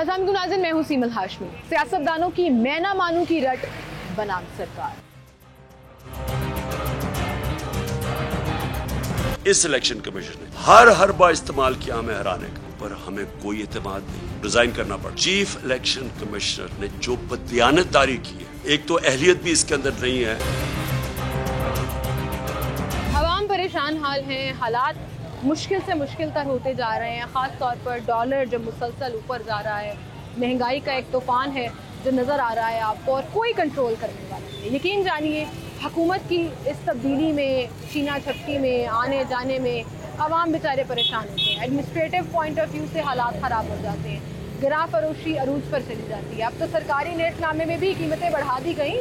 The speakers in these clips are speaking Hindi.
अस्सलाम वालेकुम नाज़रीन, मैं हूं सीमल हाशमी। सियासतदानों की मैं ना मानू की रट बनाम सरकार। इस इलेक्शन कमीशन ने हर बार इस्तेमाल किया हमें हराने का, पर हमें कोई एतमाद नहीं, रिजाइन करना पड़ा। चीफ इलेक्शन कमिश्नर ने जो बददियानतदारी की है, एक तो अहलियत भी इसके अंदर नहीं है। अवाम परेशान हाल हैं, हालात मुश्किल से मुश्किल तर होते जा रहे हैं। ख़ास तौर पर डॉलर जो मुसलसल ऊपर जा रहा है, महंगाई का एक तूफ़ान है जो नज़र आ रहा है आपको, और कोई कंट्रोल करने वाला नहीं। यकीन जानिए हुकूमत की इस तब्दीली में, छीना झपटी में, आने जाने में अवाम बेचारे परेशान होते हैं। एडमिनिस्ट्रेटिव पॉइंट ऑफ व्यू से हालात ख़राब हो जाते हैं, गिरा फरोशी अरूज पर चली जाती है। अब तो सरकारी नेतनामे में भी कीमतें बढ़ा दी गई।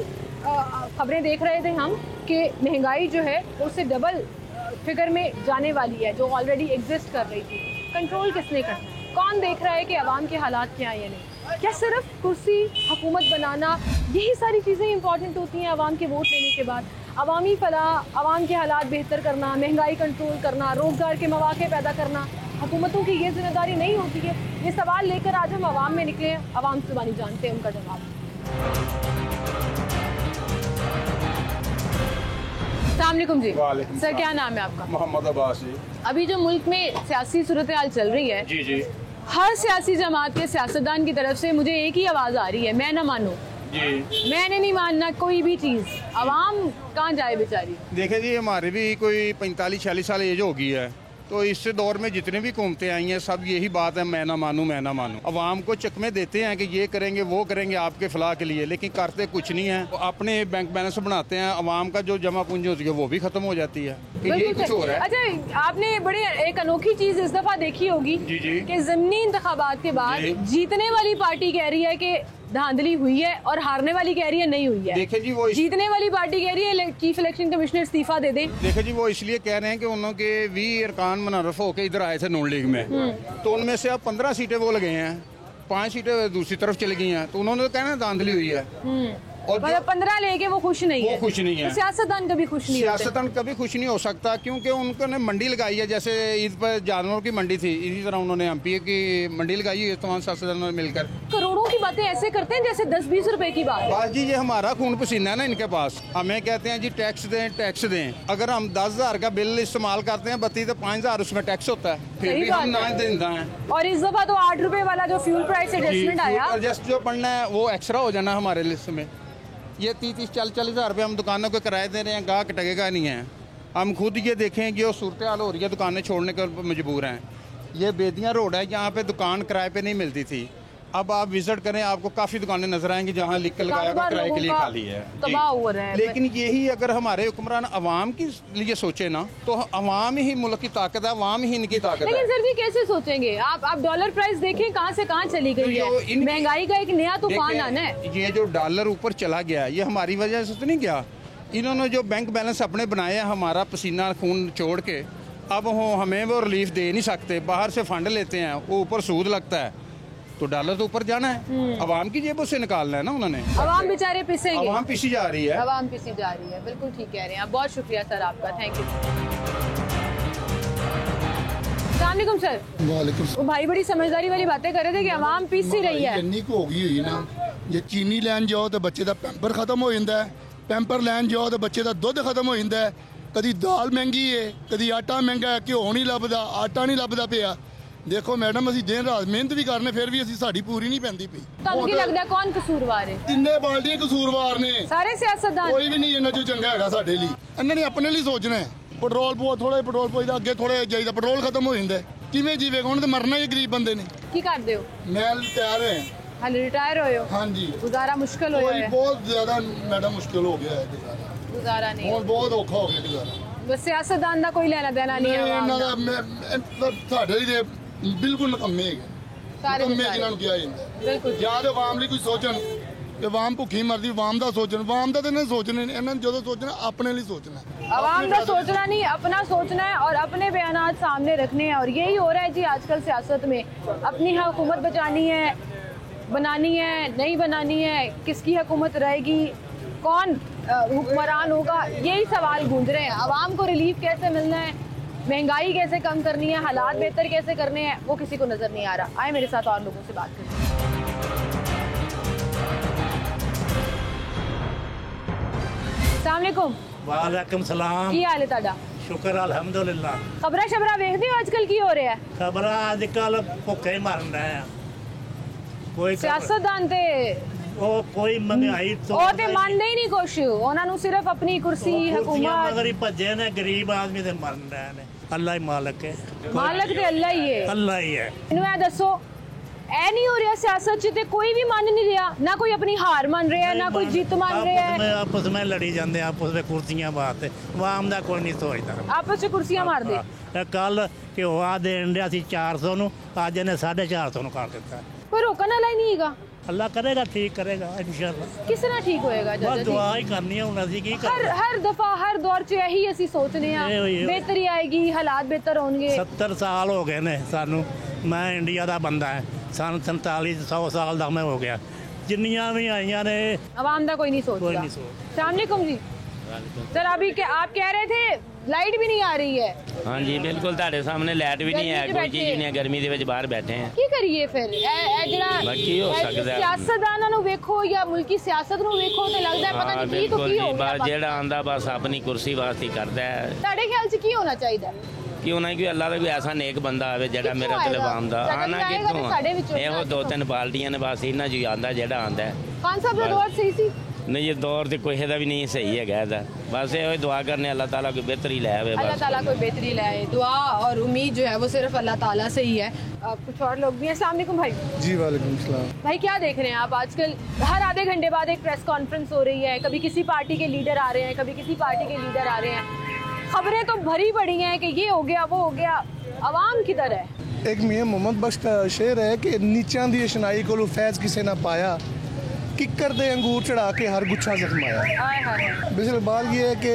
खबरें देख रहे थे हम कि महंगाई जो है उससे डबल फिगर में जाने वाली है जो ऑलरेडी एग्जिस्ट कर रही थी। कंट्रोल किसने करना है? कौन देख रहा है कि अवाम के हालात क्या हैं या नहीं? क्या सिर्फ कुर्सी, हुकूमत बनाना, यही सारी चीज़ें इंपॉर्टेंट होती हैं अवाम के वोट लेने के बाद? अवामी फलाह, अवाम के हालात बेहतर करना, महंगाई कंट्रोल करना, रोज़गार के मौके पैदा करना हुकूमतों की ये जिम्मेदारी नहीं होती है? ये सवाल लेकर आज हम अवाम में निकले, अवाम जुबानी जानते हैं उनका जवाब। अस्सलामुअलैकुम जी। सर, क्या नाम है आपका? मोहम्मद अब्बास जी। अभी जो मुल्क में सियासी सूरत हाल चल रही है, जी हर सियासी जमात के सियासतदान की तरफ से मुझे एक ही आवाज़ आ रही है, मैं ना मानूं जी। मैंने नहीं मानना कोई भी चीज़। अवाम कहाँ जाए बेचारी? देखें जी, हमारे भी कोई 45-46 साल एज हो गई है, तो इस दौर में जितने भी हुकूमतें आई हैं सब यही बात है, मैं ना मानूं मैं ना मानूं। अवाम को चकमे देते हैं कि ये करेंगे वो करेंगे आपके फलाह के लिए, लेकिन करते कुछ नहीं है। अपने बैंक बैलेंस बनाते हैं, अवाम का जो जमा पूंजी होती है वो भी खत्म हो जाती है। यही कुछ हो रहा है। अच्छा, आपने बड़े एक अनोखी चीज इस दफा देखी होगी कि ज़मीनी इंतखाबात के बाद जीतने वाली पार्टी कह रही है कि धांधली हुई है और हारने वाली कह रही है नहीं हुई है। देखे जी, वो जीतने वाली पार्टी कह रही है चीफ इलेक्शन कमिश्नर इस्तीफा दे दे। देखे जी, वो इसलिए कह रहे हैं कि उनके 20 अरकान मुनर्रफ होकर इधर आए थे नून लीग में, तो उनमें से अब 15 सीटें वो लगे हैं, 5 सीटें दूसरी तरफ चली गई हैं, तो उन्होंने तो कहना धांधली हुई है। और 15 लेके वो खुश नहीं है। वो खुश नहीं है। तो सियासतदान कभी खुश नहीं होते। सियासतदान कभी खुश नहीं हो सकता, क्योंकि उन्होंने मंडी लगाई है। जैसे ईद पर जानवरों की मंडी थी, इसी तरह उन्होंने एमपी की मंडी लगाई है तमाम सियासतदानों ने मिलकर। करोड़ों की बातें ऐसे करते हैं जैसे 10-20 रुपए की बात। बस जी, ये हमारा खून पसीना है ना इनके पास। हमें कहते हैं जी टैक्स दें। अगर हम 10,000 का बिल इस्तेमाल करते हैं 32 तो 5,000 उसमें टैक्स होता है, फिर भी हम ना देता है। और इस दफा तो 8 रुपए वाला जो फ्यूल प्राइस एडजस्टमेंट आया, एडजस्ट जो पढ़ना है वो एक्स्ट्रा हो जाना हमारे लिस्ट में। ये 30-40 हज़ार रुपये हम दुकानों को किराए दे रहे हैं, गाहक टकेगा नहीं है। हम खुद ये देखें कि वो सूरत हाल हो रही है, दुकानें छोड़ने के मजबूर हैं। ये बेदियाँ रोड है, यहाँ पे दुकान किराए पे नहीं मिलती थी। अब आप विजिट करें, आपको काफ़ी दुकानें नजर आएंगी जहाँ लिख के लगाया हुआ किराए के लिए खाली है। तबाह हो रहा है। लेकिन यही अगर हमारे हुक्मरान अवाम की लिए सोचे ना, तो अवाम ही मुल्क की ताकत है, अवाम ही इनकी ताकत है। लेकिन सर जी कैसे सोचेंगे आप डॉलर प्राइस देखें कहाँ से कहाँ चली गई है। महंगाई का एक नया तूफान आना है। ये जो डॉलर ऊपर चला गया, ये हमारी वजह से तो नहीं गया। इन्होंने जो बैंक बैलेंस अपने बनाए हैं, हमारा पसीना खून छोड़ के, अब हमें वो रिलीफ दे नहीं सकते, बाहर से फंड लेते हैं, वो ऊपर सूद लगता है, तो डॉलर तो ऊपर जाना है। अवाम की जेबों से निकालना है ना उन्होंने। अवाम बेचारे पिसेंगे। अवाम पिसी जा रही है। अवाम पिसी जा रही है, बिल्कुल ठीक कह रहे हैं आप। बहुत शुक्रिया सर आपका, थैंक यू। अस्सलामुअलैकुम सर। वालेकुम। वो भाई बड़ी समझदारी वाली बातें कर रहे थे कि अवाम पीस ही रही है। ਇੰਨੀ ਕੁ ਹੋ ਗਈ ਹੋਈ ਨਾ, ਜੇ ਚੀਨੀ ਲੈਣ ਜਾਓ ਤੇ ਬੱਚੇ ਦਾ ਪੈਂਪਰ ਖਤਮ ਹੋ ਜਾਂਦਾ ਹੈ, ਪੈਂਪਰ ਲੈਣ ਜਾਓ ਤੇ ਬੱਚੇ ਦਾ ਦੁੱਧ ਖਤਮ ਹੋ ਜਾਂਦਾ ਹੈ, ਕਦੀ ਦਾਲ ਮਹਿੰਗੀ ਹੈ, ਕਦੀ ਆਟਾ ਮਹਿੰਗਾ ਹੈ, ਘਿਓ ਨਹੀਂ ਲੱਭਦਾ, ਆਟਾ ਨਹੀਂ ਲੱਭਦਾ ਪਿਆ। देखो मैडम, ਅਸੀਂ ਦਿਨ ਰਾਤ ਮਿਹਨਤ ਵੀ ਕਰਨੇ, ਫਿਰ ਵੀ ਅਸੀਂ ਸਾਡੀ ਪੂਰੀ ਨਹੀਂ ਪੈਂਦੀ ਪਈ। ਤੁਹਾਨੂੰ ਕੀ ਲੱਗਦਾ ਕੌਣ ਕਸੂਰਵਾਰ ਹੈ? ਤਿੰਨੇ ਬਾਲਟੀਆਂ ਕਸੂਰਵਾਰ ਨੇ, ਸਾਰੇ ਸਿਆਸਤਦਾਨ। ਕੋਈ ਵੀ ਨਹੀਂ ਇਹਨਾਂ ਚੋਂ ਚੰਗਾ ਹੈਗਾ ਸਾਡੇ ਲਈ। ਇਹਨਾਂ ਨੇ ਆਪਣੇ ਲਈ ਸੋਚਣਾ ਹੈ। ਪੈਟਰੋਲ ਪਵਾ, ਥੋੜਾ ਪੈਟਰੋਲ ਪਾਈਦਾ, ਅੱਗੇ ਥੋੜਾ ਜਾਈਦਾ, ਪੈਟਰੋਲ ਖਤਮ ਹੋ ਜਾਂਦਾ। ਕਿਵੇਂ ਜੀਵੇਗਾ? ਉਹਨੇ ਤਾਂ ਮਰਨਾ ਹੀ, ਗਰੀਬ ਬੰਦੇ ਨੇ। ਕੀ ਕਰਦੇ ਹੋ? ਮੈਂ ਤਿਆਰ ਹਾਂ। हाल रिटायर होए हो? हाँ जी। गुजारा मुश्किल हो है? बहुत ज्यादा मैडम मुश्किल हो गया है गुजारा नहीं, और बहुत औखा हो गया गुजारा। बस सियासतदान का कोई लेना देना नहीं है ਇਹਨਾਂ ਦਾ ਸਾਡੇ ਲਈ ਬਿਲਕੁਲ ਨਕੰਮੇ ਹੈਗੇ, सारे ਨਕੰਮੇ बेचारे। ਜਿਹਨਾਂ ਨੂੰ ਕਿਹਾ ਜਾਂਦਾ। बिल्कुल ਜਾਂ ਤਾਂ ਆਵਾਮ ਲਈ ਕੋਈ ਸੋਚਣ, ਕਿ ਆਵਾਮ ਭੁੱਖੀ ਮਰਦੀ, ਆਵਾਮ ਦਾ ਸੋਚਣ। ਆਵਾਮ ਦਾ ਤਾਂ ਇਹਨਾਂ ਸੋਚਣੇ ਨਹੀਂ, ਇਹਨਾਂ ਨੇ ਜਦੋਂ ਸੋਚਣਾ ਆਪਣੇ ਲਈ सोचना। अवाम का सोचना नहीं, अपना सोचना है और अपने बयानात सामने रखने हैं। और यही हो रहा है जी आजकल सियासत में। अपनी हुकूमत बचानी है, बनानी है, नहीं बनानी है, किसकी हुकूमत रहेगी, कौन हुक्मरान होगा, यही सवाल गूंज रहे हैं। अवाम को रिलीफ कैसे मिलना है, महंगाई कैसे कम करनी है, हालात बेहतर कैसे करने हैं, वो किसी को नजर नहीं आ रहा। आए मेरे साथ और लोगों से बात करें। अस्सलामुअलैकुम। वालेकुम सलाम। की हाल है ताड़ा? शुक्र अलहमदुलिल्लाह। खबरा शबरा देखते हो आजकल की हो रहा है? खबर अजकल भुखे मरन रहे हैं। कोई सियासतदान ते कोई महंगाई तो ਉਹ ਤੇ ਮੰਨਦੇ ਹੀ ਨਹੀਂ ਕੁਛ, ਉਹਨਾਂ ਨੂੰ ਸਿਰਫ ਆਪਣੀ ਕੁਰਸੀ ਹਕੂਮਤ मगर ही भजे ने गरीब आदमी ते मरन रहे ने। अल्लाह ही मालिक है। ਮਾਲਕ ਤੇ ਅੱਲਾ ਹੀ ਹੈ। अल्लाह ही है। ਮੈਨੂੰ ਇਹ ਦੱਸੋ, ਇਹ ਨਹੀਂ ਹੋ ਰਿਹਾ ਸਿਆਸਤ 'ਚ ਤੇ ਕੋਈ ਵੀ ਮੰਨ ਨਹੀਂ ਰਿਹਾ, ਨਾ ਕੋਈ ਆਪਣੀ ਹਾਰ ਮੰਨ ਰਿਹਾ, ਨਾ ਕੋਈ ਜਿੱਤ ਮੰਨ ਰਿਹਾ ਹੈ। आपस में लड़ी जाते आपस में कुर्सियां बात आवाम दा कोई नहीं सोचता। ਆਪਸ 'ਚ ਕੁਰਸੀਆਂ ਮਾਰਦੇ। कल घ्यो देन दिया सी 400 ਨੂੰ ਅੱਜ ਇਹਨੇ 450 ਨੂੰ ਕਰ ਦਿੱਤਾ। ਕੋਈ ਰੋਕਣ ਵਾਲਾ ਹੀ ਨਹੀਂ ਹੈਗਾ। अल्लाह करेगा, ठीक करेगा इंशाल्लाह। किस तरह ठीक होएगा? बस दुआ ही करनी है, ਹੁਣ ਅਸੀਂ ਕੀ ਕਰਾਂਗੇ। हर दफा हर दौर 'ਚ ਇਹੀ ਅਸੀਂ ਸੋਚਦੇ ਹਾਂ, ਬਿਹਤਰੀ ਆਏਗੀ, ਹਾਲਾਤ ਬਿਹਤਰ ਹੋਣਗੇ। 70 ਸਾਲ ਹੋ ਗਏ ਨੇ ਸਾਨੂੰ। ਮੈਂ ਇੰਡੀਆ ਦਾ ਬੰਦਾ ਹਾਂ, ਸਨ 47 100 ਸਾਲ ਦਾ ਮੈਂ ਹੋ ਗਿਆ। ਜਿੰਨੀਆਂ ਵੀ ਆਈਆਂ ਨੇ आवाम का कोई नहीं सोच कोई रहा। नहीं सोच। अस्सलाम वालेकुम जी। सर अभी आप कह रहे थे लाइट भी नहीं आ रही है। हाँ जी बिल्कुल, ਤੁਹਾਡੇ ਸਾਹਮਣੇ ਲਾਈਟ ਵੀ ਨਹੀਂ ਹੈ, ਕੋਈ ਚੀਜ਼ ਨਹੀਂ ਹੈ, ਗਰਮੀ ਦੇ ਵਿੱਚ ਬਾਹਰ ਬੈਠੇ हैं। ਕੀ ਕਰੀਏ ਫਿਰ? ਇਹ ਜਿਹੜਾ ਬਾਕੀ ਹੋ ਸਕਦਾ ਹੈ। ਸਿਆਸਤਦਾਨਾਂ ਨੂੰ ਵੇਖੋ ਜਾਂ ਮੁਲਕੀ ਸਿਆਸਤ ਨੂੰ ਵੇਖੋ ਤੇ ਲੱਗਦਾ ਹੈ ਪਤਾ ਹਾਂ ਨਹੀਂ ਕੀ ਤੋਂ ਬਿਲਕੁਲ ਕੀ ਜੀ, ਹੋ ਗਿਆ। ਬਸ ਜਿਹੜਾ ਆਂਦਾ ਬਸ ਆਪਣੀ ਕੁਰਸੀ ਵਾਸਤੇ ਹੀ ਕਰਦਾ ਹੈ। ਤੁਹਾਡੇ ਖਿਆਲ 'ਚ ਕੀ ਹੋਣਾ ਚਾਹੀਦਾ ਹੈ? ਕਿਉਂ ਨਾ ਕੋਈ ਅੱਲਾ ਦਾ ਕੋਈ ਐਸਾ ਨੇਕ ਬੰਦਾ ਆਵੇ ਜਿਹੜਾ ਕਿੱਥੋਂ ਮੇਰਾ ਦਿਲ ਆਏਗਾ? ਆਵਾਮ ਦਾ ਸਾਡਾ ਆਣਾ ਵੀ ਆਏਗਾ ਤੇ ਸਾਡੇ ਵਿੱਚੋਂ ਕਿੱਥੋਂ ਇਹੋ ਨਾ ਦੋ ਤਿੰਨ ਪਾਰਟੀਆਂ ਨੇ ਬਸ ਇਹਨਾਂ 'ਚ ਹੀ ਆਂਦਾ ਜਿਹੜਾ ਆਂਦਾ ਹੈ। ਖਾਨ ਸਾਹਿਬ ਦਾ ਦੌਰ ਸਹੀ ਸੀ? ਨਹੀਂ ਇਹ ਦੌਰ ਤੇ ਕੋਈ ਇਹਦਾ ਵੀ ਨਹੀਂ ਸਹੀ ਹੈਗਾ ਇਹਦਾ। बस ये दुआ करने अल्लाह ताला कोई बेहतरी ले आवे। अल्लाह ताला कोई बेहतरी ले आए। दुआ और उम्मीद जो है वो सिर्फ अल्लाह ताला से ही है। कुछ और लोग भी हैं। अस्सलाम वालेकुम भाई। जी वालेकुम सलाम। भाई क्या देख रहे हैं आप? आजकल हर आधे घंटे बाद एक प्रेस कॉन्फ्रेंस हो रही है, कभी किसी पार्टी के लीडर आ रहे हैं, कभी किसी पार्टी के लीडर आ रहे हैं। खबरें तो भरी पड़ी हैं कि ये हो गया वो हो गया। आवाम किधर है? एक मियाँ मोहम्मद बख्श का शेर है कि नीचा दी शनाई को फैज़ किसे ना पाया, किकर दे अंगूर चढ़ा के हर गुच्छा जख्माया। हाय हाय। बेसिक बात ये है कि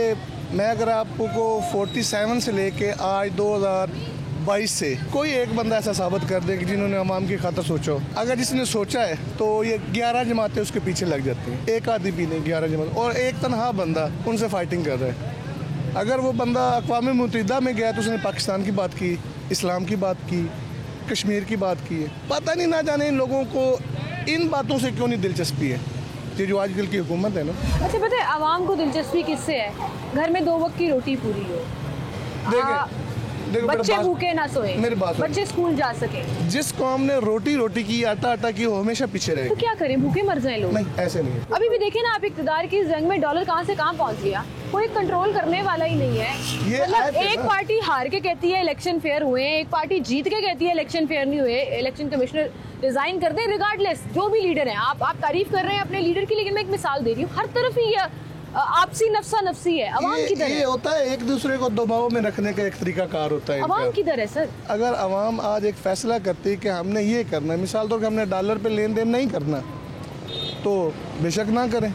मैं अगर आपको 47 से लेके आज 2022 से कोई एक बंदा ऐसा साबित कर दे कि जिन्होंने अवाम की खातर सोचो, अगर जिसने सोचा है तो ये 11 जमातें उसके पीछे लग जाती हैं। एक आदमी भी नहीं, 11 जमात और एक तनहा बंदा उनसे फाइटिंग कर रहा है। अगर वो बंदा अक़वाम मुत्तहिदा में गया तो उसने पाकिस्तान की बात की, इस्लाम की बात की, कश्मीर की बात की है। पता नहीं ना जाने इन लोगों को इन बातों से क्यों नहीं दिलचस्पी है। ये जो आजकल की हुकूमत है ना, अच्छा पता है आवाम को दिलचस्पी किससे है? घर में 2 वक्त की रोटी पूरी हो, देखो बच्चे भूखे ना सोए, मेरी बात बच्चे स्कूल जा सके। जिस कौम ने रोटी की आटा की वो हमेशा पीछे तो रहेगी। क्या करें, भूखे मर जाए लोग? नहीं ऐसे नहीं है। अभी भी देखिए ना आप, इक़्तिदार की जंग में डॉलर कहाँ से कहाँ पहुँच गया, कोई कंट्रोल करने वाला ही नहीं है। ये मतलब ऐप है एक ना। पार्टी हार के कहती है इलेक्शन फेयर हुए हैं, एक पार्टी जीत के कहती है इलेक्शन फेयर नहीं हुए, इलेक्शन कमिश्नर रिजाइन कर दे। रिगार्डलेस जो भी लीडर है, आप तारीफ कर रहे हैं अपने लीडर की, लेकिन मैं एक मिसाल दे रही हूँ, हर तरफ ही आपसी नफ्सा नफसी है। अवाम किधर ये है? होता है एक दूसरे को दबाव में रखने का एक तरीका कार होता है अवाम इनका। किधर है सर? अगर अवाम आज एक फैसला करती है कि हमने ये करना है, मिसाल तौर पर हमने डॉलर पे लेन देन नहीं करना, तो बेशक ना करें।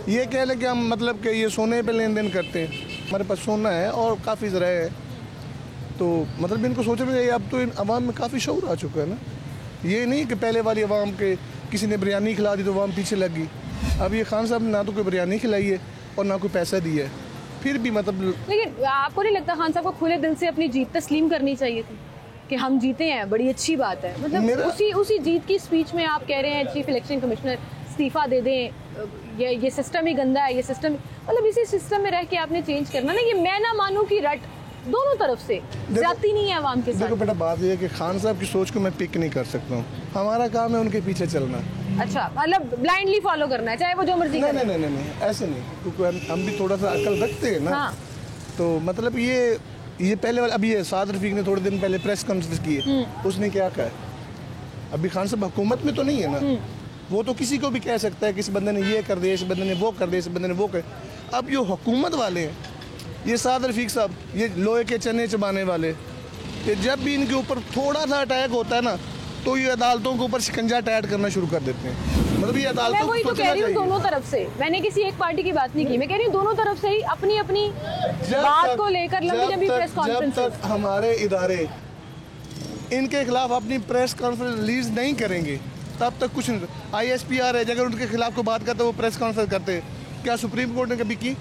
ये कह लें कि हम मतलब कि ये सोने पे लेन देन करते हैं, हमारे पास सोना है और काफ़ी ज़रा है, तो मतलब इनको सोचना चाहिए। अब तो इन अवाम में काफ़ी शऊर आ चुका है ना। ये नहीं कि पहले वाली अवाम के किसी ने बिरयानी खिला दी तो अवाम पीछे लग गई। अब ये खान साहब ने ना तो कोई बिरयानी खिलाई है और ना कोई पैसा दिया है, फिर भी मतलब। लेकिन आपको नहीं लगता खान साहब को खुले दिल से अपनी जीत तस्लीम करनी चाहिए थी कि हम जीते हैं, बड़ी अच्छी बात है। मतलब उसी जीत की स्पीच में आप कह रहे हैं चीफ इलेक्शन कमिश्नर इस्तीफा दे दें, ये सिस्टम ही गंदा है, ये सिस्टम, मतलब इसी सिस्टम में रह के आपने चेंज करना ना। ये मैं ना मानूं की रट दोनों तरफ से ज्यादती नहीं है आवाम के साथ। देखो बेटा, बात ये है कि खान साहब की सोच को मैं पिक नहीं कर सकता हूँ, हमारा काम है उनके पीछे चलना। अच्छा, मतलब ब्लाइंडली फॉलो करना है, चाहे वो जो मर्जी करे। नहीं ऐसे नहीं, क्योंकि हम भी थोड़ा सा अकल रखते हैं ना। हाँ। तो मतलब ये पहले वाला, अभी ये साद रफीक ने थोड़े दिन पहले प्रेस कॉन्फ्रेंस की है, उसने क्या कहा? अभी खान साहब हुकूमत में तो नहीं है ना, वो तो किसी को भी कह सकता है कि इस बंदे ने ये कर दिया, इस बंदे ने वो कर दिया, इस बंदे ने वो कर। अब जो हुकूमत वाले हैं, ये साद रफीक साहब, ये लोहे के चने चबाने वाले, ये जब भी इनके ऊपर थोड़ा सा अटैक होता है ना, तो ये अदालतों के ऊपर शिकंजा टाइट करना शुरू कर देते हैं। मतलब ये मैं अदालतों वही को तो सोचना कह रही हूँ, चाहिए। दोनों तरफ से। मैंने किसी एक पार्टी की बात नहीं की, मैं कह रही हूँ दोनों तरफ से ही अपनी अपनी बात को लेकर लंबी प्रेस जब कॉन्फ्रेंस। तक हमारे इदारे इनके खिलाफ अपनी प्रेस कॉन्फ्रेंस रिलीज नहीं करेंगे, तब तक कुछ नहीं। ISPR है, अगर उनके खिलाफ कोई बात करते वो प्रेस कॉन्फ्रेंस करते, क्या सुप्रीम कोर्ट ने कभी की?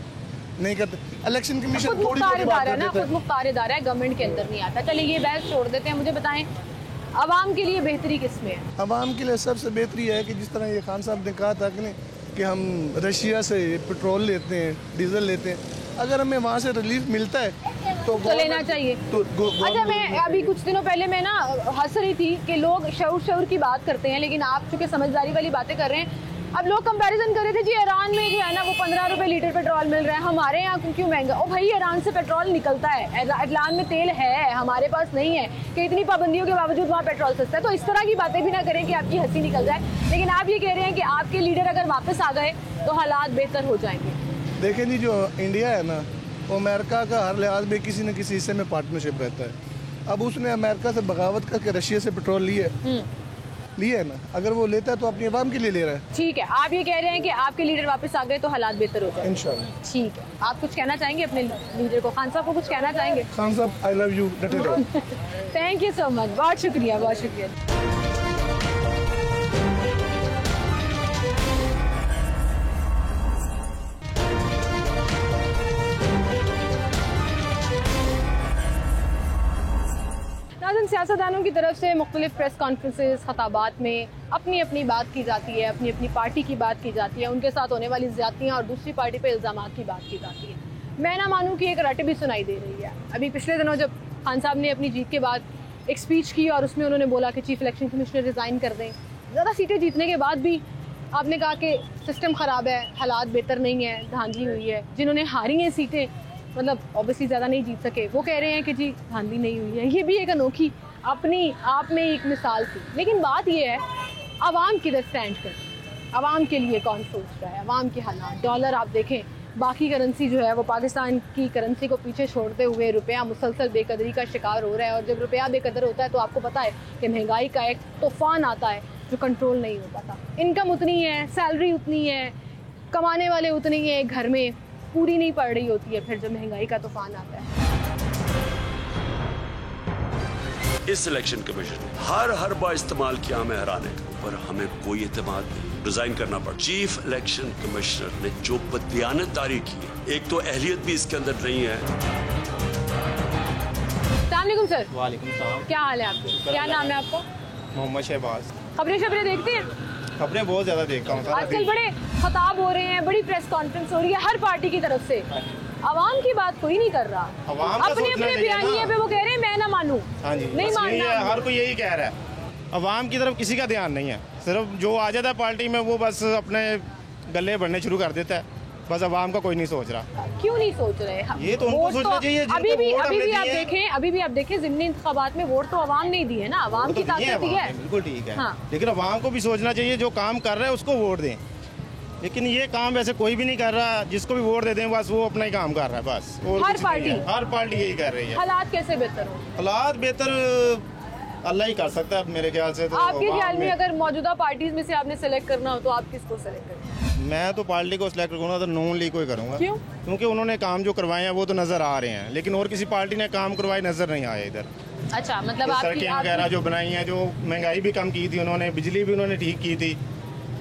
नहीं करते। इलेक्शन कमीशन खुद थोड़ी मुख्तार थोड़ी बात इदारा है ना, करते खुद मुख्तार इदारा है, गवर्नमेंट के अंदर नहीं आता। चलिए ये बहस छोड़ देते हैं, मुझे बताएं आवाम के लिए बेहतरी किस में है? अवाम के लिए सबसे बेहतरी है कि जिस तरह ये खान साहब ने कहा था कि नहीं, कि हम रशिया से पेट्रोल लेते हैं, डीजल लेते हैं, अगर हमें वहाँ से रिलीफ मिलता है तो लेना चाहिए। अच्छा, मैं अभी कुछ दिनों पहले मैं ना हंस रही थी कि लोग शऊर की बात करते हैं, लेकिन आप चूंकि समझदारी वाली बातें कर रहे हैं। अब लोग कंपैरिजन कर रहे थे जी ईरान में जो है ना वो 15 रुपए लीटर पेट्रोल मिल रहा है, हमारे यहाँ क्यों महंगा। ओ भाई, ईरान से पेट्रोल निकलता है, ईरान में तेल है, हमारे पास नहीं है कि इतनी पाबंदियों के बावजूद वहाँ पेट्रोल सस्ता है। तो इस तरह की बातें भी ना करें कि आपकी हंसी निकल जाए। लेकिन आप ये कह रहे हैं कि आपके लीडर अगर वापस आ गए तो हालात बेहतर हो जाएंगे। देखें जी, जो इंडिया है ना वो अमेरिका का हर लिहाज में किसी न किसी हिस्से में पार्टनरशिप रहता है। अब उसने अमेरिका से बगावत करके रशिया से पेट्रोल लिया है ना, अगर वो लेता है तो अपनी आवाम के लिए ले रहा है। ठीक है, आप ये कह रहे हैं कि आपके लीडर वापस आ गए तो हालात बेहतर हो जाए इंशाल्लाह। ठीक है, आप कुछ कहना चाहेंगे अपने लीडर को, खान साहब को कुछ कहना चाहेंगे? खान साहब, I love you. Thank you so much, बहुत शुक्रिया, बहुत शुक्रिया। सियासतदानों की तरफ से मुख्तलिफ प्रेस कॉन्फ्रेंसेस, खताबात में अपनी अपनी बात की जाती है, अपनी अपनी पार्टी की बात की जाती है, उनके साथ होने वाली ज़्यादतियाँ और दूसरी पार्टी पे इल्ज़ामात की बात की जाती है। मैं ना मानूँ कि एक रट भी सुनाई दे रही है। अभी पिछले दिनों जब खान साहब ने अपनी जीत के बाद एक स्पीच की और उसमें उन्होंने बोला कि चीफ इलेक्शन कमिश्नर रिज़ाइन कर दें। ज़्यादा सीटें जीतने के बाद भी आपने कहा कि सिस्टम ख़राब है, हालात बेहतर नहीं है, धांधली हुई है। जिन्होंने हारी हैं सीटें, मतलब ऑब्वियसली ज़्यादा नहीं जीत सके, वो कह रहे हैं कि जी धांधली नहीं हुई है। ये भी एक अनोखी अपनी आप में एक मिसाल थी। लेकिन बात ये है, आवाम किधर स्टैंड कर, आवाम के लिए कौन सोच रहा है, आवाम के हालात। डॉलर आप देखें, बाकी करेंसी जो है वो पाकिस्तान की करेंसी को पीछे छोड़ते हुए रुपया मुसलसल बेकदरी का शिकार हो रहा है। और जब रुपया बेकदर होता है तो आपको पता है कि महंगाई का एक तूफान आता है जो कंट्रोल नहीं हो पाता। इनकम उतनी है, सैलरी उतनी है, कमाने वाले उतने ही हैं, घर में पूरी नहीं पड़ रही होती है फिर जब महंगाई का तूफान आता है। इस इलेक्शन कमीशन ने हर बार इस्तेमाल किया हमें हराने का, पर हमें कोई एतमाद नहीं, रिजाइन करना पड़ा। चीफ इलेक्शन कमिश्नर ने जो बददियानतदारी की है, एक तो अहलियत भी इसके अंदर नहीं है। अस्सलामुअलैकुम सर। वालेकुम सलाम। क्या हाल है आपके, क्या नाम है आपका? मोहम्मद शहबाज। खबरें देखते हैं? खबरें बहुत ज्यादा देखता हूँ। आजकल बड़े खताब हो रहे हैं, बड़ी प्रेस कॉन्फ्रेंस हो रही है हर पार्टी की तरफ से, आवाम की बात कोई नहीं कर रहा। अपने अपने बयानिए पे वो कह रहे हैं मैं ना मानूं। हाँ जी, नहीं मानना, हर कोई यही कह रहा है। अवाम की तरफ किसी का ध्यान नहीं है, सिर्फ जो आ जाता है पार्टी में वो बस अपने गले बढ़ने शुरू कर देता है। बस अवाम का कोई नहीं सोच रहा। क्यों नहीं सोच रहे? ये तो उनको सोचना चाहिए। अभी भी आप देखें ज़िमनी इंतखाबात में वोट तो अवाम ने दिए ना, अवाम की ताकत दी है। बिल्कुल ठीक है, हाँ। लेकिन अवाम को भी सोचना चाहिए, जो काम कर रहा है उसको वोट दें। लेकिन ये काम वैसे कोई भी नहीं कर रहा, जिसको भी वोट दे दें बस वो अपना ही काम कर रहा है बस। हर पार्टी यही कर रही है। हालात कैसे बेहतर हो? हालात बेहतर अल्लाह ही कर सकता है मेरे ख्याल से। तो आपके ख्याल में अगर मौजूदा पार्टीज में से आपने सेलेक्ट करना हो तो आप किसको सेलेक्ट करेंगे? मैं तो पार्टी को सिलेक्ट करूँगा तो नून लीग को ही करूँगा। क्यों? क्योंकि उन्होंने काम जो करवाए हैं वो तो नजर आ रहे हैं, लेकिन और किसी पार्टी ने काम करवाए नजर नहीं आए इधर। अच्छा, मतलब सड़कें वगैरह जो बनाई हैं, जो महंगाई भी कम की थी उन्होंने, बिजली भी उन्होंने ठीक की थी।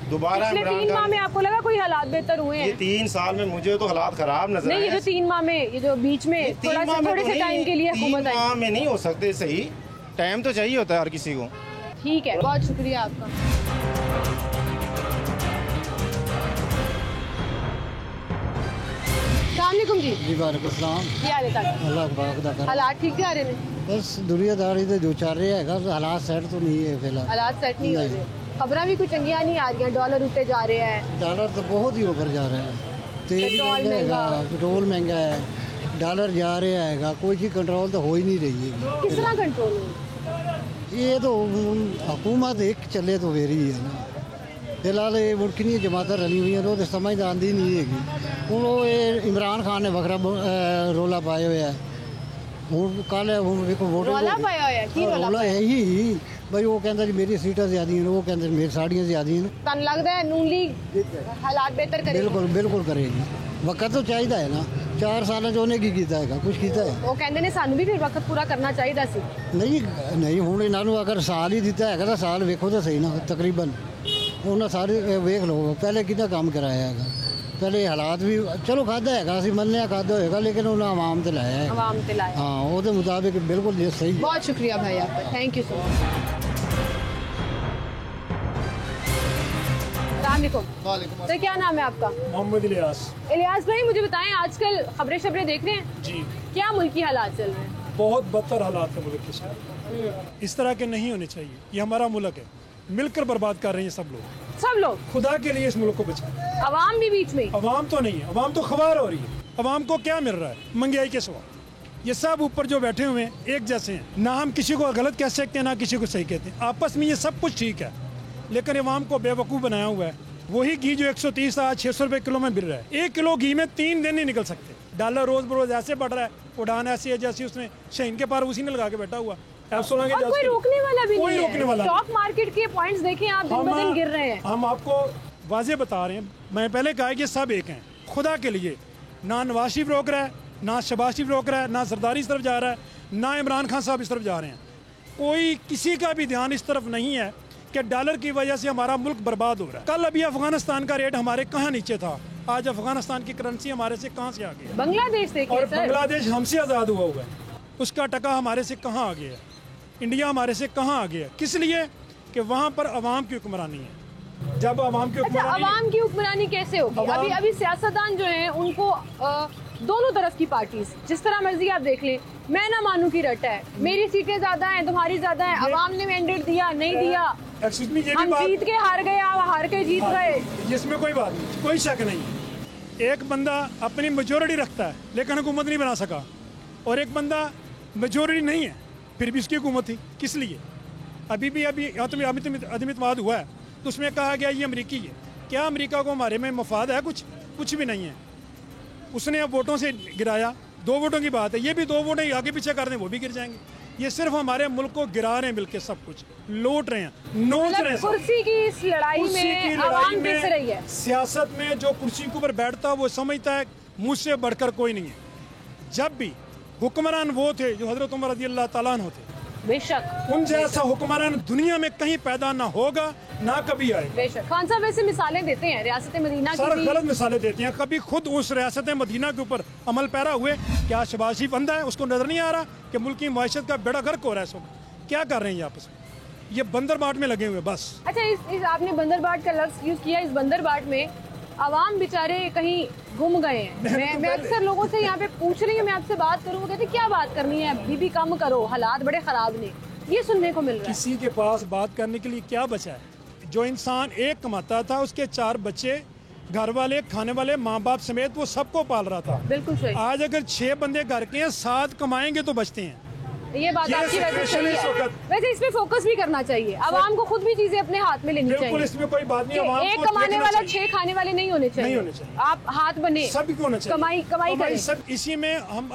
दोबारा पिछले 3 माह में आपको लगा कोई हालात बेहतर हुए हैं? ये 3 साल में मुझे तो हालात खराब नजर आए। नहीं, ये जो 3 माह में, ये जो बीच में थोड़े से टाइम के लिए हुकूमत आई। 3 माह में नहीं हो सकते सही, टाइम तो चाहिए होता है हर किसी को। ठीक है, बहुत शुक्रिया आपका। अस्सलामुअलैकुम जी। वालेकुम सलाम। क्या हाल है? अल्लाह पाक दा कर। हालात ठीक जा रहे हैं? बस दुनियादारी ते जो चल रहा है, हालात सेट तो नहीं है फिलहाल। हालात सेट नहीं हो रहे, खबरें भी कुछ चंगियां नहीं आ रही हैं। डॉलर ऊपर जा रहे हैं, डॉलर तो बहुत ही ऊपर जा रहा है, तेल महंगा है, पेट्रोल महंगा है, डॉलर जा रहा है, कोई चीज़ कंट्रोल तो हो ही नहीं रही है। किस तरह कंट्रोल हो? ये तो हुकूमत एक चले तो फिर ही है ना। फिलहाल ये मुल्की जमातें रली हुई हैं तो समझ आती नहीं है। हूँ वो इमरान खान ने वखरा रोला पाया हुआ है। हूँ कल वोट रोला है ही भाई, वो कहता जी मेरी सीटें ज़्यादा हैं, वो कहते मेरी साड़ियाँ ज़्यादा हैं। तन लगता है नून लीग हालात बेहतर करेगी? बिल्कुल बिल्कुल करेगी। वक्त तो चाहिए है ना, 4 साल जो उन्हें की किया है, कुछ किया है। वो कहते ने सानू भी फिर वक्त पूरा करना चाहिए सी। नहीं हूँ इन्होंने अगर साल ही दिता है तो साल वेखो तो सही ना, तकरीबन उन्हें सारे वेख लो पहले कितना काम कराया है। पहले हालात भी चलो खादा है, असं मनने खादा होगा, लेकिन उन्हें आवाम से लाया है। आवाम से लाया, हाँ, वो मुताबिक बिल्कुल सही। बहुत शुक्रिया भाई आपका, थैंक यू सो मच। वालेकुम। तो क्या नाम है आपका? मोहम्मद इलियास। इलियास भाई मुझे बताएं, आजकल खबरें देख रहे हैं जी, क्या मुल्की हालात चल रहे हैं? बहुत बदतर हालात है मुल्क के साथ। इस तरह के नहीं होने चाहिए। ये हमारा मुल्क है, मिलकर बर्बाद कर रहे हैं सब लोग। खुदा के लिए इस मुल्क को बचाएं। अवाम भी बीच में? अवाम तो नहीं है, अवाम तो खबर हो रही है। अवाम को क्या मिल रहा है महंगाई के सिवा? ये सब ऊपर जो बैठे हुए हैं एक जैसे हैं, ना हम किसी को गलत कह सकते हैं ना किसी को सही कहते हैं। आपस में ये सब कुछ ठीक है, लेकिन अवाम को बेवकूफ़ बनाया हुआ है। वही घी जो 130 आज 600 रुपये किलो में मिल रहा है, 1 किलो घी में 3 दिन नहीं निकल सकते। डॉलर रोज बरोज ऐसे बढ़ रहा है, उड़ान ऐसी है जैसी उसने शहीन के पार उसी ने लगा के बैठा हुआ। कोई रोकने वाला भी नहीं है। वाला स्टॉक मार्केट के पॉइंट्स देखें आप, दिन ब दिन गिर रहे हैं। हम आपको वाजे बता रहे हैं। मैं पहले कहा कि सब एक हैं। खुदा के लिए ना नवाज शरीफ रोक रहा है, ना शहबाज शरीफ रोक रहा है, ना सरदारी इस तरफ जा रहा है, ना इमरान खान साहब इस तरफ जा रहे हैं। कोई किसी का भी ध्यान इस तरफ नहीं है कि डॉलर की वजह से हमारा मुल्क बर्बाद हो रहा है। कल अभी अफगानिस्तान का रेट हमारे कहाँ नीचे था, आज अफगानिस्तान की करेंसी हमारे से कहाँ से आ गई? बांग्लादेश देखिए और सर। बांग्लादेश हमसे आज़ाद हुआ है, उसका टका हमारे से कहाँ आ गया? इंडिया हमारे से कहाँ आ गया? किस लिए? कि वहाँ पर अवाम की हुक्मरानी है। जब अवाम की हुक्मरानी, अवाम की हुक्मरानी कैसे होगी? अभी सियासतदान जो हैं उनको दोनों तरफ की पार्टीज जिस तरह मर्जी आप देख लें, मैं ना मानूं की रट है, मेरी सीटें ज्यादा हैं तुम्हारी ज्यादा हैं, अवाम ने मैंडेट दिया नहीं दिया, हम जीत के हार गए, आप हार के जीत गए, जिसमें कोई बात नहीं, कोई शक नहीं। एक बंदा अपनी मेजोरिटी रखता है लेकिन हुकूमत नहीं बना सका, और एक बंदा मेजोरिटी नहीं है फिर भी उसकी हुकूमत थी। किस लिए? अभी अदमितवाद हुआ है तो उसमें कहा गया ये अमरीकी है। क्या अमरीका को हमारे में मफाद है? कुछ भी नहीं है। उसने अब वोटों से गिराया, 2 वोटों की बात है, ये भी 2 वोटें आगे पीछे कर दें वो भी गिर जाएंगे। ये सिर्फ हमारे मुल्क को गिरा रहे हैं, मिलके सब कुछ लूट रहे हैं, नोच रहे हैं। कुर्सी की इस लड़ाई में आवाम किस रही है? सियासत में जो कुर्सी के ऊपर बैठता है वो समझता है मुझसे बढ़कर कोई नहीं है। जब भी हुक्मरान वो थे जो हजरत उमर रज़ी अल्लाह ताला अन्हु थे, बेशक उन जैसा हुक्मरान दुनिया में कहीं पैदा ना होगा ना कभी आएगा। बेशक। खान साहब वैसे मिसालें देते हैं रियासत मदीना की, गलत मिसालें देते हैं। कभी खुद उस रियासत मदीना के ऊपर अमल पैरा हुए? क्या शहबाज शरीफ अंधा है, उसको नजर नहीं आ रहा कि मुल्क की मईशत का बेड़ा गर्क हो रहा है? इस वक्त क्या कर रहे हैं ये आपस में? ये बंदरबाट में लगे हुए बस। अच्छा, इस आपने बंदरबाट का लफ्ज यूज किया। इस बंदरबाट में आवाम बेचारे कहीं गुम गए हैं। मैं अक्सर लोगों से यहाँ पे पूछ रही हूँ, मैं आपसे बात करूँ, वो कहते क्या बात करनी है, बीबी कम करो, हालात बड़े ख़राब ने, ये सुनने को मिल रहा है। किसी के पास बात करने के लिए क्या बचा है? जो इंसान एक कमाता था, उसके 4 बच्चे, घर वाले, खाने वाले, माँ बाप समेत वो सबको पाल रहा था। बिल्कुल सही। आज अगर 6 बंदे घर के हैं, 7 कमाएंगे तो बचते हैं। ये बात आपकी वजह सही है। वैसे इस पे फोकस भी करना चाहिए, आवाम को खुद भी चीजें अपने हाथ में लेनी चाहिए। इसमें कोई बात नहीं, एक कमाने वाला 6 खाने वाले नहीं होने चाहिए। आप हाथ बने, सभी को होना चाहिए, कमाई करें। सब इसी में हम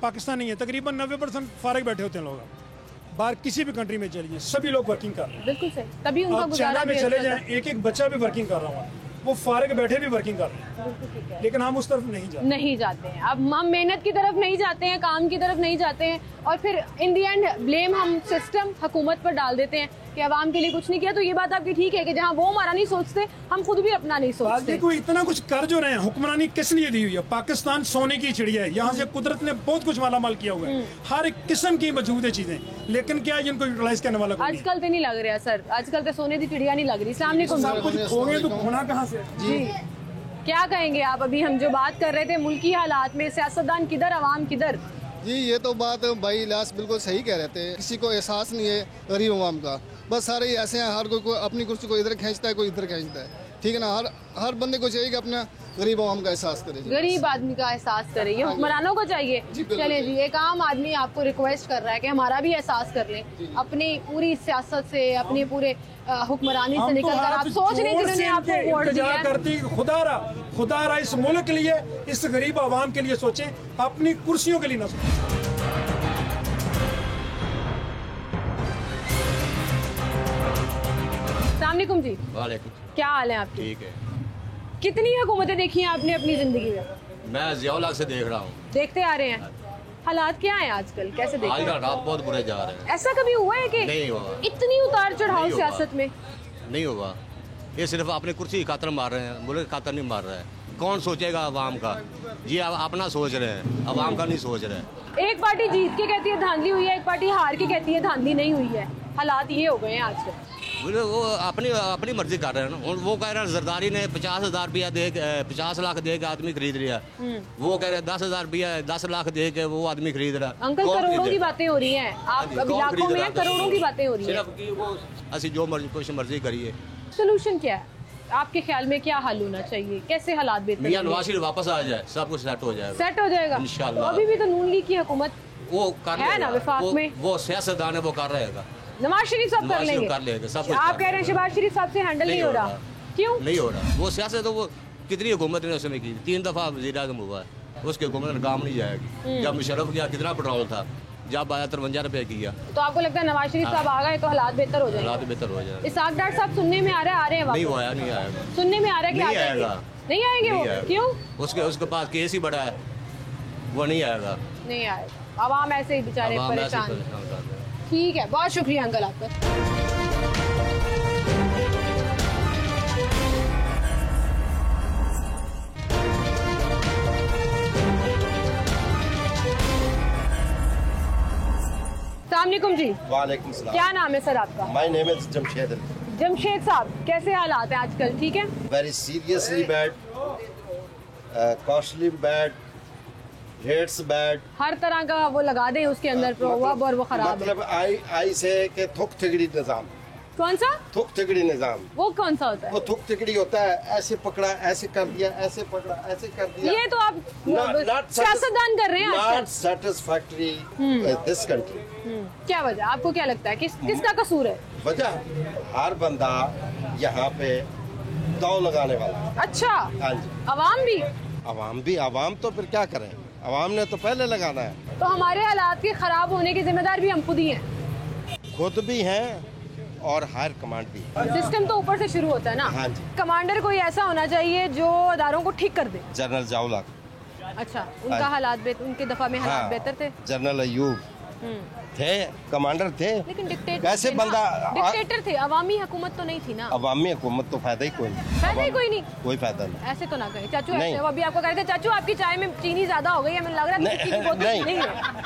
पाकिस्तान नहीं है, तकरीबन 90% फारिग बैठे होते हैं लोग। बाहर किसी भी कंट्री में चलिए, सभी लोग वर्किंग कर रहे हैं। बिल्कुल सही, तभी उनका गुजारा चाइना में चले जाएं, एक बच्चा भी वर्किंग कर रहा है, वो फारिग बैठे भी वर्किंग कर रहे हैं, लेकिन हम उस तरफ नहीं जाते हैं। अब हम मेहनत की तरफ नहीं जाते हैं, काम की तरफ नहीं जाते हैं, और फिर इन दी एंड ब्लेम हम सिस्टम, हुकूमत पर डाल देते हैं कि आवाम के लिए कुछ नहीं किया। तो ये बात आपकी ठीक है कि जहाँ वो हमारा नहीं सोचते, हम खुद भी अपना नहीं सोचते। देखो इतना कुछ कर जो रहे हैं, हुक्मरानी किस लिए दी हुई है? पाकिस्तान सोने की चिड़िया है, यहाँ से कुदरत ने बहुत कुछ मालामाल किया हुआ है, हर एक किस्म की मौजूद है चीजें, लेकिन क्या जिनको यूटिलाइज करने वाला आजकल तो नहीं लग रहा सर, आजकल तो सोने की चिड़िया नहीं लग रही। सामने को होना कहाँ से? जी क्या कहेंगे आप? अभी हम जो बात कर रहे थे मुल्की हालात में, सियासतदान किधर, अवाम किधर? जी ये तो बात भाई इलियास बिल्कुल सही कह रहे थे। किसी को एहसास नहीं है गरीब अवाम का, बस सारे ही ऐसे हैं, हर कोई अपनी कुर्सी को इधर खींचता है, कोई इधर खींचता है, ठीक है ना। हर बंदे को चाहिए कि अपना गरीब अवाम का एहसास करे, गरीब आदमी का एहसास करे, ये हुक्मरानों को चाहिए। चले जी, एक आम आदमी आपको रिक्वेस्ट कर रहा है कि हमारा भी एहसास कर लें, अपनी पूरी सियासत से, अपने पूरे हुक्मरानी से निकल कर। आप सोच रहे जिन्होंने आपको वोट दिया, खुदा इस मुल्क के लिए, इस गरीब आवाम के लिए सोचें, अपनी कुर्सियों के लिए ना सोचें। अस्सलामुअलैकुम जी। वालेकुम। क्या हाल है आपके? ठीक है। कितनी हुकूमतें देखी हैं आपने अपनी जिंदगी में? मैं ज़ियाउल हक से देख रहा हूँ। देखते आ रहे हैं। हालात क्या हैं आजकल, कैसे देखते हैं? हालात बहुत बुरे जा रहे हैं। ऐसा कभी हुआ है कि नहीं हुआ, इतनी उतार चढ़ाव सियासत में? नहीं हुआ। ये सिर्फ अपनी कुर्सी की खातर मार रहे हैं, मुल्क की खातर नहीं मार रहा है। कौन सोचेगा अवाम का? ये अपना सोच रहे हैं, अवाम का नहीं सोच रहे हैं। एक पार्टी जीत के कहती है धांधली हुई है, एक पार्टी हार के कहती है धांधली नहीं हुई है। हालात ये हो गए हैं आजकल। वो अपनी मर्जी कर रहे हैं ना। वो कह रहे हैं जरदारी ने 50,000 रुपया दे 50 लाख दे के आदमी खरीद लिया। वो कह रहे हैं 10,000 रुपया 10 लाख दे के वो आदमी खरीद रहा। अंकल करोड़ों की बातें हो रही हैं, आप लाखों में करोड़ों की बातें हो रही हैं। सिर्फ कि वो ऐसी जो मर्जी कुछ मर्जी करिए। सोल्यूशन क्या है आपके ख्याल में, क्या हल होना चाहिए, कैसे हालात बेहतर? मियां नवाज शरीफ वापस आ जाए, सब कुछ सेट हो जाएगा। सेट हो जाएगा इंशाल्लाह। अभी भी तो नून लीग की हुकूमत वो कर है ना विफाक में, वो सियासतदान है, वो कर रहेगा। नवाज शरीफ साहब कर लेंगे सब। आप कह रहे हैं शहबाज शरीफ साहब से हैंडल नहीं हो रहा, क्यों नहीं हो रहा? वो सियासत तो वो कितनी हुकूमत ने उसमें की, 3 दफा वज़ीर आज़म हुआ है, उसकी हुकूमत में काम नहीं जाएगी। जब मुशर्रफ किया कितना पेट्रोल था, जब आया 53 रुपये किया। तो आपको लगता है नवाज शरीफ साहब आ गए तो हालात बेहतर हो जाएंगे? हालात बेहतर हो जाएंगे। इसाक डार साहब सुनने में आ रहा है, आ रहे हैं नहीं वो आया, नहीं आएगा। सुनने में आ रहा है कि नहीं आएगा, नहीं आएंगे वो, क्यों? उसके पास केस ही बड़ा है, वो नहीं आएगा। नहीं आएगा, आवाम ऐसे ही बेचारे परेशान। ठीक है, बहुत शुक्रिया अंकल आपका। अस्सलामुअलैकुम जी। वालेकुम सलाम। क्या नाम है सर आपका? My name is Jamshed Ali. Jamshed साहब, कैसे हालात हैं आजकल, ठीक है? Very seriously bad, costly bad, rates bad, हर तरह का वो लगा दें उसके अंदर प्रभाव और वो खराब मतलब आई से कि थुक तिगड़ी निज़ाम। कौन सा थुक तिगड़ी निज़ाम? वो कौन सा होता है? वो थुक तिगड़ी होता है, ऐसे पकड़ा, ऐसे कर दिया, ऐसे पकड़ा, ऐसे कर दिया। ये तो आप सियासतदान कर रहे हैं आजकल। Not satisfactory this country. क्या वजह, आपको क्या लगता है किसका कसूर है? वजह हर बंदा यहाँ पे दाव लगाने वाला। अच्छा, हाँ जी। अवाम भी, अवाम तो फिर क्या करें, अवाम ने तो पहले लगाना है। तो हमारे हालात के खराब होने की जिम्मेदार भी हम खुद ही हैं। खुद भी हैं और हायर कमांड भी। सिस्टम तो ऊपर से शुरू होता है ना। हाँ जी। कमांडर कोई ऐसा होना चाहिए जो अदारों को ठीक कर दे। जनरल जावला। अच्छा, उनका हालात उनके दफा में हालात बेहतर थे। जनरल अयूब थे, कमांडर थे, लेकिन डिक्टेटर कैसे बंदा डिक्टेटर थे। अवामी हुकूमत तो नहीं थी ना। अवामी हुकूमत तो फायदा ही कोई नहीं। फायदा ही कोई नहीं, कोई फायदा नहीं। ऐसे तो ना कहे चाचू, ऐसे वो अभी आपको कह रहे थे चाचू आपकी चाय में चीनी ज्यादा हो गई है, मुझे लग रहा है नहीं,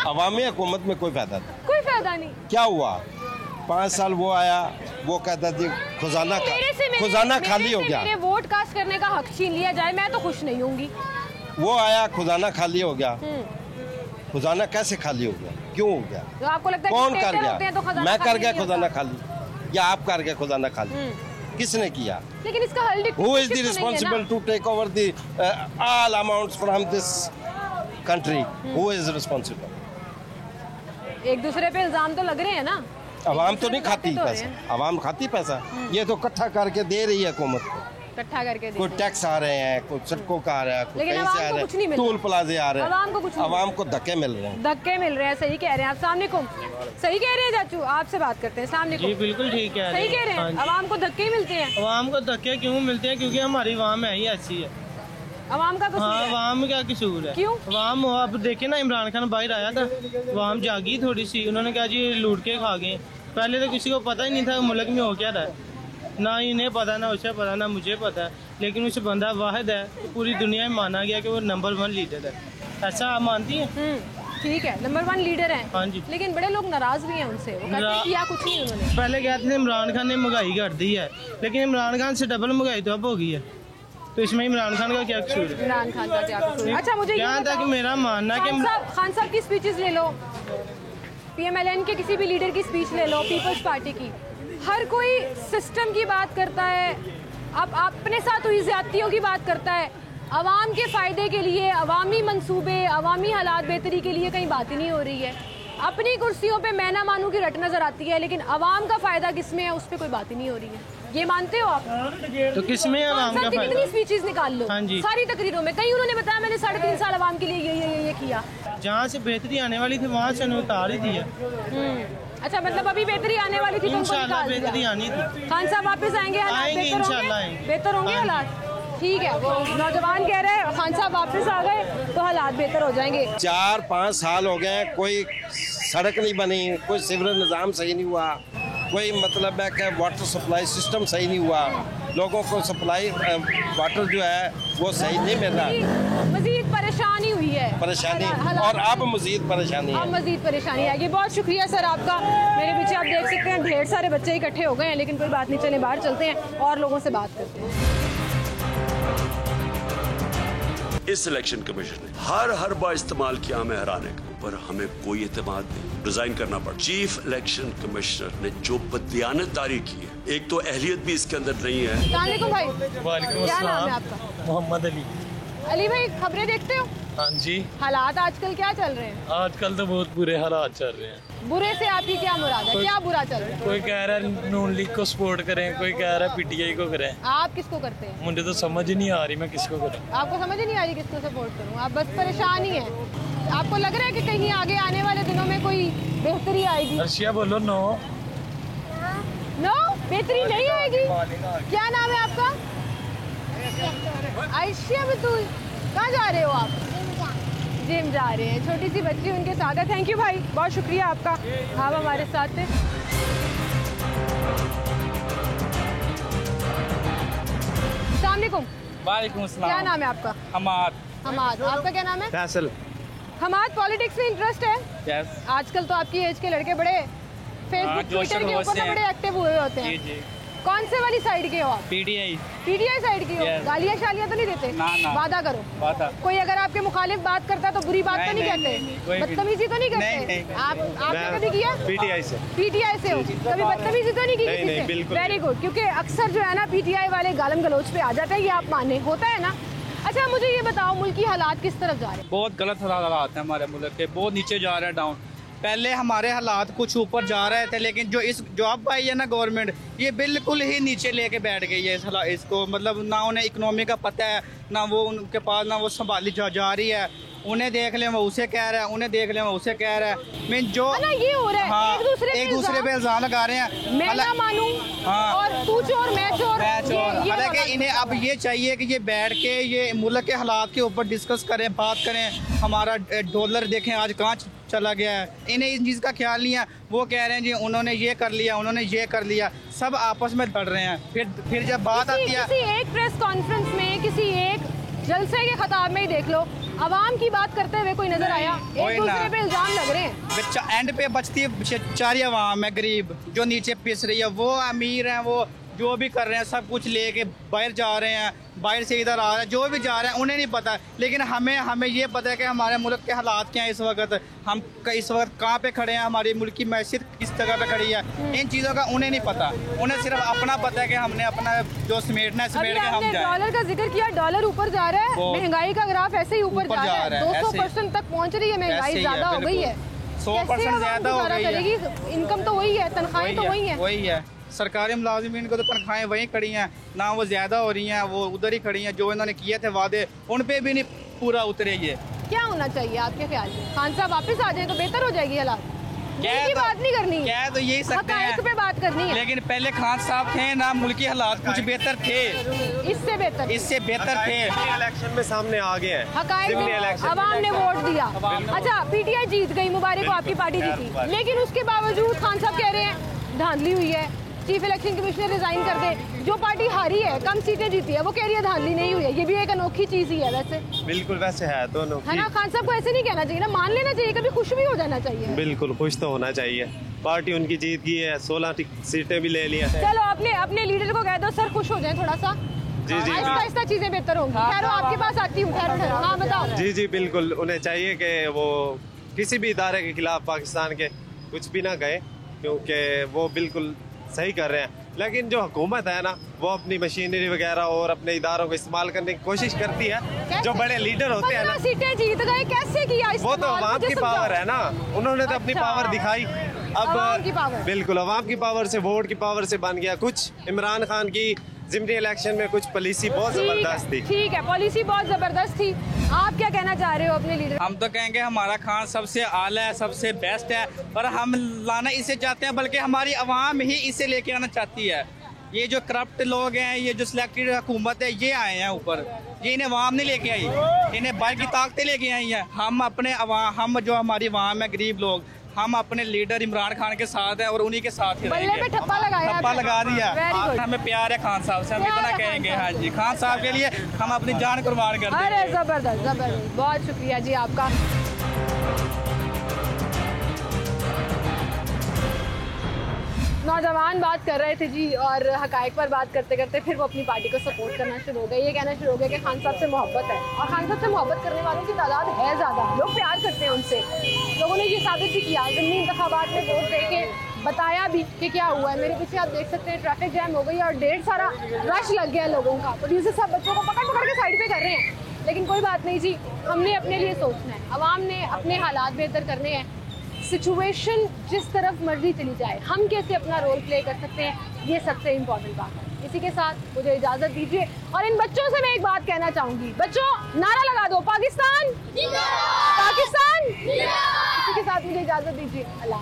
अवामी हुकूमत में कोई फायदा नहीं। कोई फायदा नहीं। क्या हुआ, 5 साल वो आया, वो कहता थी खजाना खाली हो गया, मेरे वोट कास्ट करने का हक छीन लिया जाए, मैं तो खुश नहीं होंगी। वो आया, खजाना खाली हो गया। खजाना कैसे खाली हो गया, क्यों हो गया? तो आपको लगता है कौन कर गया? तो मैं कर गया खजाना खाली, या आप कर गए खजाना खाली? किसने किया? लेकिन इसका हल Who is the responsible to take over the all amounts from this country? Who is responsible? एक दूसरे पे इल्जाम तो लग रहे हैं ना। अवाम तो नहीं खाती पैसा, अवाम खाती पैसा, ये तो इकट्ठा करके दे रही है हुकूमत को। इकट्ठा करके कोई टैक्स आ रहे हैं, कुछ सड़कों का आ रहा है, लेकिन कहीं से आ रहे हैं, टोल प्लाजे आ रहे हैं, अवाम को कुछ नहीं, अवाम को धक्के मिल रहे हैं। धक्के मिल रहे हैं, सही कह रहे हैं आप। अस्सलामुअलैकुम। सही कह रहे हैं चाचू, आपसे बात करते हैं। अस्सलामुअलैकुम। जी बिल्कुल ठीक है, सही कह रहे हैं, अवाम को धक्के मिलते हैं। अवाम को धक्के क्यों मिलते हैं? क्योंकि हमारी अवाम है ही ऐसी है। अवाम का कसूर है? अवाम क्या कसूर है? क्यों? अवाम अब देखे ना, इमरान खान बाहर आया था, अवाम जागी थोड़ी सी, उन्होंने कहा जी लूट के खा गए। पहले तो किसी को पता ही नहीं था मुल्क में हो क्या रहा है, ना इन्हें पता, ना उसे पता, ना मुझे पता, लेकिन उस बंदा वाहिद है, पूरी दुनिया में माना गया कि वो नंबर 1 लीडर है। ऐसा आप मानती हैं? ठीक है, नंबर 1 लीडर है। हाँ जी। लेकिन बड़े लोग नाराज भी हैं उनसे, वो कहते हैं किया कुछ नहीं उन्होंने। पहले कहते थे इमरान खान ने महंगाई कर दी है, लेकिन इमरान खान से डबल महंगाई तो अब हो गई है, तो इसमें इमरान खान का क्या कसूर है? इमरान खान का क्या कसूर है? अच्छा, मुझे यहाँ तक मेरा मानना कि खान साहब की स्पीचेस ले लो, PMLN के किसी भी लीडर की स्पीच ले लो, पीपल्स पार्टी की, हर कोई सिस्टम की बात करता है, अब अपने साथ हुई ज्यादतियों की बात करता है। अवाम के फ़ायदे के लिए, अवामी मंसूबे, अवामी हालात बेहतरी के लिए कहीं बात ही नहीं हो रही है। अपनी कुर्सियों पे मैं ना मानूं की रट नजर आती है, लेकिन अवाम का फ़ायदा किसमें है उस पर कोई बात ही नहीं हो रही है। ये मानते हो आप? तो किसमें अवाम का फायदा? कितनी स्पीचेस निकाल लो, हाँ जी, सारी तकरीरों में कहीं उन्होंने बताया मैंने 3.5 साल अवाम के लिए ये किया। जहाँ से बेहतरी आने वाली थी वहाँ से उतार ही दी है। अच्छा, मतलब अभी बेहतरी आने वाली थी, इंशाल्लाह बेहतरी आनी थी। खान साहब वापस आएंगे, आएंगे इंशाल्लाह, बेहतर होंगे हालात। ठीक है, वो नौजवान कह रहे हैं खान साहब वापस आ गए तो हालात बेहतर हो जाएंगे। 4-5 साल हो गए, कोई सड़क नहीं बनी, कोई सीवरेज निज़ाम सही नहीं हुआ, कोई मतलब है कि वाटर सप्लाई सिस्टम सही नहीं हुआ, लोगों को सप्लाई वाटर जो है वो सही नहीं मिल रहा, मजीद परेशानी हुई है, परेशानी और अब मजीद परेशानी अब मजीद परेशानी आएगी। बहुत शुक्रिया सर आपका। मेरे पीछे आप देख सकते हैं ढेर सारे बच्चे इकट्ठे हो गए हैं, लेकिन कोई बात नहीं, चले बाहर चलते हैं और लोगों से बात करते हैं। इस इलेक्शन कमीशन ने हर बार इस्तेमाल किया हमें हराने का, पर हमें कोई एतमाद नहीं, रिजाइन करना पड़ा। चीफ इलेक्शन कमिश्नर ने जो बददियानतदारी की है, एक तो अहलियत भी इसके अंदर नहीं है। अस्सलाम भाई, वालेकुम क्या नाम है अस्सलाम। आपका? मोहम्मद अली। अली भाई, खबरें देखते हो? हाँ जी। हालात आजकल क्या चल रहे हैं? आजकल तो बहुत बुरे हालात चल रहे हैं। बुरे से आपकी क्या मुराद है? क्या बुरा चल रहा है? कोई कह रहा है नून लीग को सपोर्ट करें, कोई कह रहा है पीटीआई को करें। आप किसको करते हैं? मुझे तो समझ ही नहीं आ रही मैं किसको करूं। आपको समझ ही नहीं आ रही किसको सपोर्ट करूं? आप बस परेशान ही हैं। आपको लग रहा है कि कहीं आगे आने वाले दिनों में कोई बेहतरी आएगी? अर्शिया बोलो नो। नो, बेहतरी नहीं आएगी। क्या नाम है आपका? आयशिया बतूल। कहाँ जा रहे हो आप? जिम जा रहे हैं। छोटी सी बच्ची, उनके साथ है। थैंक यू भाई, बहुत शुक्रिया आपका, आप हमारे साथ थे। अस्सलामुअलैकुम। वालेकुम अस्सलाम। क्या नाम है आपका? हमाद। हमाद। आपका क्या नाम है? फैसल। हमाद, पॉलिटिक्स में इंटरेस्ट है? यस। आजकल तो आपकी एज के लड़के बड़े फेसबुक ट्विटर के ऊपर बड़े एक्टिव हुए होते हैं। जी। कौन से वाली साइड के हो आप? पीटीआई। पीटीआई साइड की हो? गालियाँ शालियाँ तो नहीं देते? ना। वादा करो। वादा। कोई अगर आपके मुखालिफ बात करता है तो बुरी बात तो नहीं कहते? बदतमीजी तो नहीं करते? आपने कभी किया? पीटीआई से। पीटीआई से हो? कभी बदतमीजी तो नहीं की किसी से? बिल्कुल। वेरी गुड, क्योंकि अक्सर जो है ना पीटीआई वाले गालम गलोच पे आ जाते हैं, ये आप माने, होता है ना। अच्छा, मुझे ये बताओ, मुल्क की हालात किस तरफ जा रहे हैं? बहुत गलत हालात हैं हमारे मुल्क के, बहुत नीचे जा रहे हैं, डाउन। पहले हमारे हालात कुछ ऊपर जा रहे थे, लेकिन जो अब आई है ना गवर्नमेंट, ये बिल्कुल ही नीचे लेके बैठ गई है इसको। मतलब ना उन्हें इकोनॉमी का पता है, ना वो उनके पास, ना वो संभाली जा रही है। उन्हें देख ले वो उसे कह रहा है, उन्हें देख ले वो उसे कह रहा है। मीन जो ये हो रहा है, हाँ, एक दूसरे पे इल्जाम लगा रहे हैं। मैं ना मानूं, हाँ, और तू चोर मैं चोर। हालांकि इन्हें अब ये चाहिए कि ये बैठ के ये मुल्क के हालात के ऊपर डिस्कस करें, बात करें। हमारा डॉलर देखें आज कहाँ चला गया है, इन्हें इस चीज़ का ख्याल नहीं है। वो कह रहे हैं जी उन्होंने ये कर लिया, उन्होंने ये कर लिया, सब आपस में लड़ रहे हैं। फिर जब बात आती है, किसी एक प्रेस कॉन्फ्रेंस में, किसी एक जलसे के खिताब में ही देख लो, अवाम की बात करते हुए कोई नजर आया? एक दूसरे पे इल्जाम लग रहे हैं। एंड पे बचती है बेचारी अवाम है, गरीब जो नीचे पिस रही है। वो अमीर हैं, वो जो भी कर रहे हैं सब कुछ लेके बाहर जा रहे हैं, बाहर से इधर आ रहे हैं, जो भी जा रहे हैं उन्हें नहीं पता। लेकिन हमें ये पता है कि हमारे मुल्क के हालात क्या हैं इस वक्त, हम इस वक्त कहाँ पे खड़े हैं, हमारी मुल्क की मैशियत किस जगह पे खड़ी है। इन चीज़ों का उन्हें नहीं पता, उन्हें सिर्फ अपना पता है कि हमने अपना जो समेटना है समेट के हम जाएं। डॉलर का जिक्र किया, डॉलर ऊपर जा रहा है, महंगाई का ग्राफ ऐसे ही ऊपर जा रहा है, 200% तक पहुँच रही है महंगाई, ज्यादा हो गई है, 100% ज्यादा हो गई है। इनकम तो वही है, तनख्वाहें तो वही है। सरकारी मुलाजिमीन को तो तनख्वाहें वहीं खड़ी हैं, ना वो ज़्यादा हो रही हैं, वो उधर ही खड़ी हैं। जो इन्होंने किए थे वादे, उन पे भी नहीं पूरा उतरे। ये क्या होना चाहिए आपके ख्याल में? खान साहब वापस आ जाए तो बेहतर हो जाएगी हालात। की बात नहीं करनी है, क्या तो यही सकते हैं, पे बात करनी है। लेकिन पहले खान साहब थे ना, मुल्की हालात कुछ बेहतर थे, इससे बेहतर थे। इलेक्शन में सामने आ गए हैं, अवाम ने वोट दिया। अच्छा, पीटीआई जीत गई, मुबारक हो, आपकी पार्टी जीती, लेकिन उसके बावजूद खान साहब कह रहे हैं धांधली हुई है, चीफ इलेक्शन कमिश्नर रिजाइन कर दे। जो पार्टी हारी है, कम सीटें जीती है, वो कह रही है धांधली नहीं हुई है। ये भी एक अनोखी चीज ही है वैसे। बिल्कुल वैसे है दोनों, है ना। खान साहब को ऐसे नहीं कहना चाहिए ना, मान लेना चाहिए, कभी खुश भी हो जाना चाहिए। बिल्कुल खुश तो होना चाहिए, पार्टी उनकी जीत गई है, 16 सीटें भी ले लिया। चलो अपने लीडर को कह दो सर खुश हो जाए थोड़ा सा, जी आहिस्ता चीजें बेहतर होंगी। ठहरो, आपके पास आती हूँ, ठहरो। हाँ बताओ। जी बिल्कुल, उन्हें चाहिए कि वो किसी भी इदारे के खिलाफ पाकिस्तान के कुछ भी ना कहे, क्योंकि वो बिल्कुल सही कर रहे हैं। लेकिन जो हुकूमत है ना, वो अपनी मशीनरी वगैरह और अपने इदारों को इस्तेमाल करने की कोशिश करती है। जो बड़े लीडर होते हैं ना, सीटें जीत गए, कैसे किया? वो तो अवाम की पावर है ना, उन्होंने तो अपनी पावर दिखाई। अब बिल्कुल अवाम की पावर से, वोट की पावर से बन गया कुछ। इमरान खान की ज़िमनी इलेक्शन में कुछ पॉलिसी बहुत जबरदस्त थी। ठीक है, पॉलिसी बहुत जबरदस्त थी। आप क्या कहना चाह रहे हो अपने लीडर? हम तो कहेंगे हमारा खान सबसे आला है, सबसे बेस्ट है, और हम लाना इसे चाहते हैं, बल्कि हमारी अवाम ही इसे लेके आना चाहती है। ये जो करप्ट लोग हैं, ये जो सिलेक्टेड हुकूमत है, ये आए हैं ऊपर, ये इन्हें अवाम नहीं लेके आई, इन्हें बाहर की ताकतें लेके आई हैं। हम अपने अवाम, हम जो हमारी अवाम है, गरीब लोग, हम अपने लीडर इमरान खान के साथ हैं और उन्हीं के साथ ही बल्ले पे ठप्पा लगाया, ठप्पा लगा दिया। Very good। हमें प्यार है खान साहब से, हम इतना कहेंगे। हाँ जी, खान साहब के लिए हम अपनी जान कुर्बान कर देंगे। अरे जबरदस्त जबरदस्त, बहुत शुक्रिया जी आपका। नौजवान बात कर रहे थे जी, और हकायक पर बात करते करते फिर वो अपनी पार्टी को सपोर्ट करना शुरू हो गए। ये कहना शुरू हो गया कि खान साहब से मोहब्बत है, और खान साहब से मोहब्बत करने वालों की तादाद है ज़्यादा, लोग प्यार करते हैं उनसे। लोगों ने ये साबित भी किया, ज़मीनी इंतखाबात में वोट दे के बताया भी कि क्या हुआ है। मेरे पीछे आप देख सकते हैं ट्रैफिक जैम हो गई और ढेर सारा रश लग गया लोगों का। प्रोड्यूसर सब बच्चों को पकड़ पकड़ के साइड पे कर रहे हैं, लेकिन कोई बात नहीं जी, हमने अपने लिए सोचना है, अवाम ने अपने हालात बेहतर करने हैं। सिचुएशन जिस तरफ मर्जी चली जाए, हम कैसे अपना रोल प्ले कर सकते हैं, ये सबसे इम्पोर्टेंट बात है। इसी के साथ मुझे इजाज़त दीजिए, और इन बच्चों से मैं एक बात कहना चाहूँगी, बच्चों नारा लगा दो, पाकिस्तान पाकिस्तान। इसी के साथ मुझे इजाज़त दीजिए, अल्लाह।